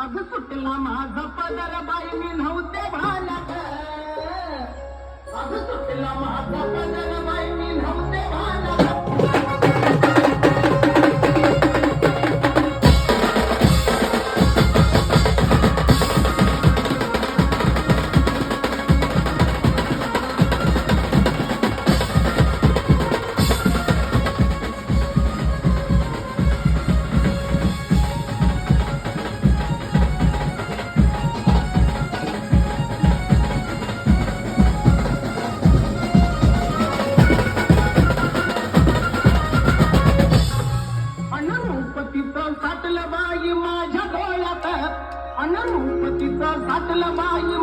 अग सुटला माझा पदर बाई मी नव्हते भानत. अग सुटला माझा पदर बाई मी नव्हते भानत. अनुरूपतीचं साठलं बाई माझ्या डोळ्यात. अनुरूपतीचं साठलं बाई